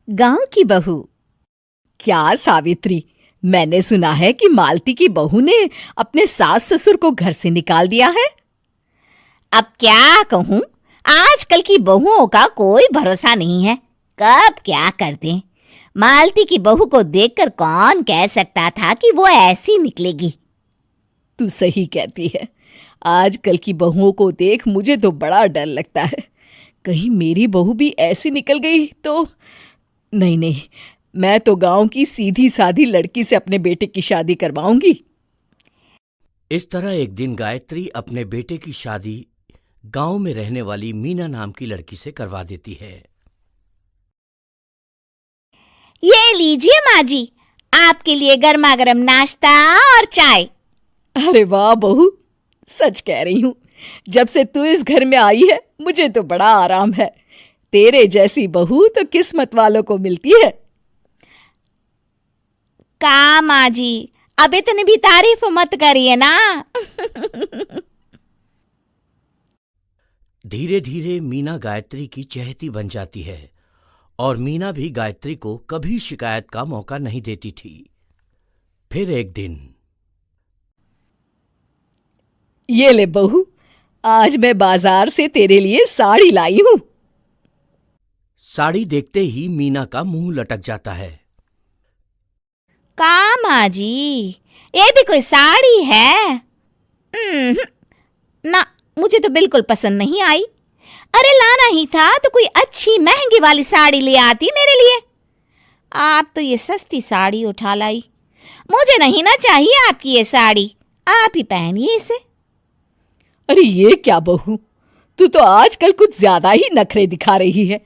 गांव की बहू। क्या सावित्री, मैंने सुना है कि मालती की बहू ने अपने सास ससुर को घर से निकाल दिया है। अब क्या कहूं, आजकल की बहुओं का कोई भरोसा नहीं है, कब क्या कर दें। मालती की बहू को देखकर कौन कह सकता था कि वो ऐसी निकलेगी। तू सही कहती है। आजकल की बहुओं को देख मुझे तो बड़ा डर लगता है। कहीं मेरी बहू भी ऐसी निकल गई तो। नहीं नहीं, मैं तो गांव की सीधी सादी लड़की से अपने बेटे की शादी करवाऊंगी। इस तरह एक दिन गायत्री अपने बेटे की शादी गांव में रहने वाली मीना नाम की लड़की से करवा देती है। ये लीजिए माँ जी, आपके लिए गर्मा गर्म नाश्ता और चाय। अरे वाह बहू, सच कह रही हूं, जब से तू इस घर में आई है मुझे तो बड़ा आराम है। तेरे जैसी बहू तो किस्मत वालों को मिलती है। का माँ जी, अब इतनी भी तारीफ मत करिए ना। धीरे धीरे मीना गायत्री की चहेती बन जाती है और मीना भी गायत्री को कभी शिकायत का मौका नहीं देती थी। फिर एक दिन, ये ले बहू, आज मैं बाजार से तेरे लिए साड़ी लाई हूं। साड़ी देखते ही मीना का मुंह लटक जाता है। का माँ जी, ये भी कोई साड़ी है? ना, मुझे तो बिल्कुल पसंद नहीं आई। अरे लाना ही था तो कोई अच्छी महंगी वाली साड़ी ले आती मेरे लिए। आप तो ये सस्ती साड़ी उठा लाई। मुझे नहीं ना चाहिए आपकी ये साड़ी, आप ही पहनिए इसे। अरे ये क्या बहू, तू तो आजकल कुछ ज्यादा ही नखरे दिखा रही है।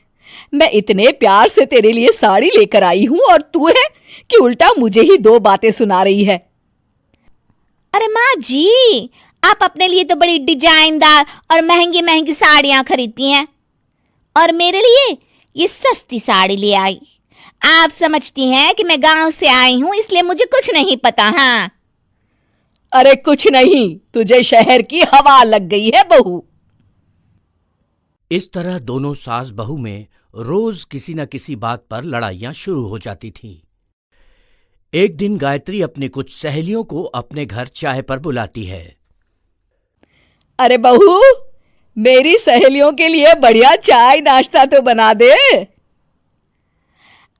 मैं इतने प्यार से तेरे लिए साड़ी लेकर आई हूं और तू है कि उल्टा मुझे ही दो बातें सुना रही है। अरे माँ जी, आप अपने लिए तो बड़ी डिजाइनदार और महंगी महंगी साड़ियां खरीदती हैं और मेरे लिए ये सस्ती साड़ी ले आई। आप समझती हैं कि मैं गांव से आई हूं इसलिए मुझे कुछ नहीं पता। हाँ, अरे कुछ नहीं, तुझे शहर की हवा लग गई है बहू। इस तरह दोनों सास बहू में रोज किसी न किसी बात पर लड़ाइयां शुरू हो जाती थीं। एक दिन गायत्री अपनी कुछ सहेलियों को अपने घर चाय पर बुलाती है। अरे बहू, मेरी सहेलियों के लिए बढ़िया चाय नाश्ता तो बना दे।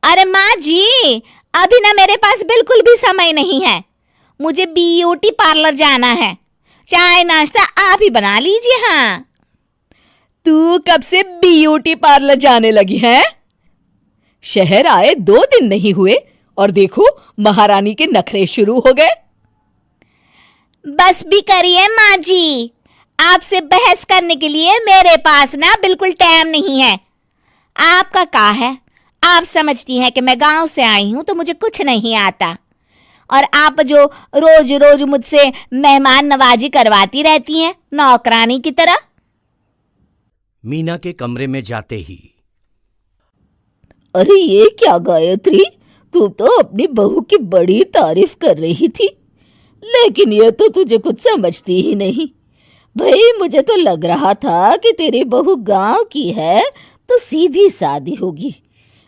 अरे माँ जी, अभी ना मेरे पास बिल्कुल भी समय नहीं है। मुझे ब्यूटी पार्लर जाना है। चाय नाश्ता आप ही बना लीजिए। हाँ, तू कब से ब्यूटी पार्लर जाने लगी है? शहर आए 2 दिन नहीं हुए और देखो महारानी के नखरे शुरू हो गए। बस भी करिए माँ जी, आपसे बहस करने के लिए मेरे पास ना बिल्कुल टाइम नहीं है। आपका क्या है, आप समझती हैं कि मैं गांव से आई हूं तो मुझे कुछ नहीं आता, और आप जो रोज रोज मुझसे मेहमान नवाजी करवाती रहती हैं नौकरानी की तरह। मीना के कमरे में जाते ही, अरे ये क्या गायत्री, तू तो अपनी बहू की बड़ी तारीफ कर रही थी, लेकिन ये तो तुझे कुछ समझती ही नहीं। भाई मुझे तो लग रहा था कि तेरी बहू गांव की है तो सीधी सादी होगी,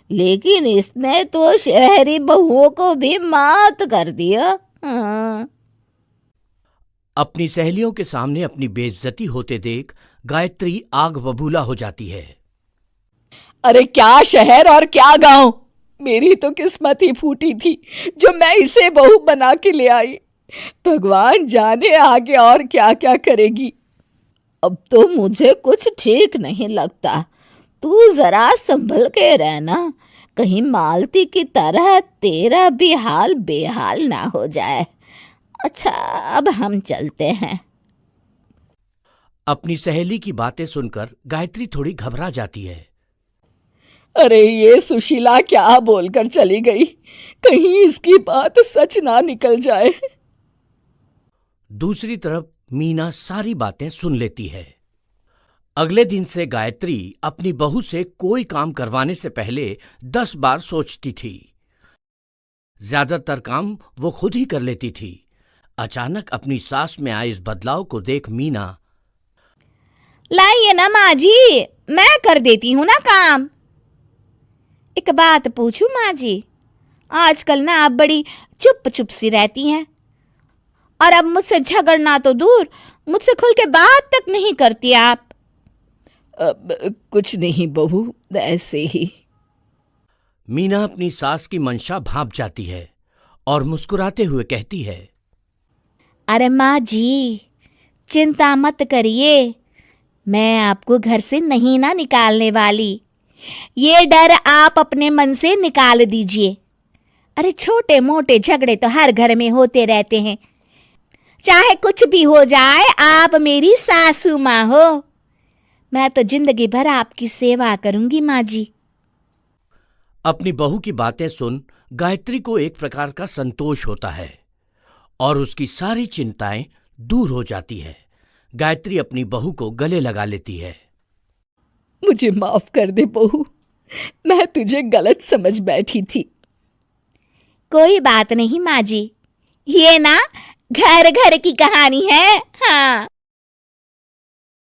लेकिन इसने तो शहरी बहुओं को भी मात कर दिया। हाँ। अपनी सहेलियों के सामने अपनी बेइज्जती होते देख गायत्री आग बबूला हो जाती है। अरे क्या शहर और क्या गांव, मेरी तो किस्मत ही फूटी थी जो मैं इसे बहू बना के ले आई। भगवान जाने आगे और क्या क्या करेगी। अब तो मुझे कुछ ठीक नहीं लगता। तू जरा संभल के रहना, कहीं मालती की तरह तेरा भी हाल बेहाल ना हो जाए। अच्छा, अब हम चलते हैं। अपनी सहेली की बातें सुनकर गायत्री थोड़ी घबरा जाती है। अरे ये सुशीला क्या बोलकर चली गई, कहीं इसकी बात सच ना निकल जाए। दूसरी तरफ मीना सारी बातें सुन लेती है। अगले दिन से गायत्री अपनी बहू से कोई काम करवाने से पहले 10 बार सोचती थी। ज्यादातर काम वो खुद ही कर लेती थी। अचानक अपनी सास में आए इस बदलाव को देख मीना, लाइए ना माँ जी, मैं कर देती हूँ ना काम। एक बात पूछूं माँ जी, आजकल ना आप बड़ी चुप चुप सी रहती हैं और अब मुझसे झगड़ना तो दूर, मुझसे खुल के बात तक नहीं करती आप। कुछ नहीं बहू, ऐसे ही। मीना अपनी सास की मंशा भांप जाती है और मुस्कुराते हुए कहती है, अरे माँ जी, चिंता मत करिए, मैं आपको घर से नहीं ना निकालने वाली। ये डर आप अपने मन से निकाल दीजिए। अरे छोटे मोटे झगड़े तो हर घर में होते रहते हैं, चाहे कुछ भी हो जाए, आप मेरी सासू माँ हो। मैं तो जिंदगी भर आपकी सेवा करूंगी माँ जी। अपनी बहू की बातें सुन गायत्री को एक प्रकार का संतोष होता है और उसकी सारी चिंताएं दूर हो जाती है। गायत्री अपनी बहू को गले लगा लेती है। मुझे माफ कर दे बहू, मैं तुझे गलत समझ बैठी थी। कोई बात नहीं माँ जी, ये ना घर घर की कहानी है। हाँ,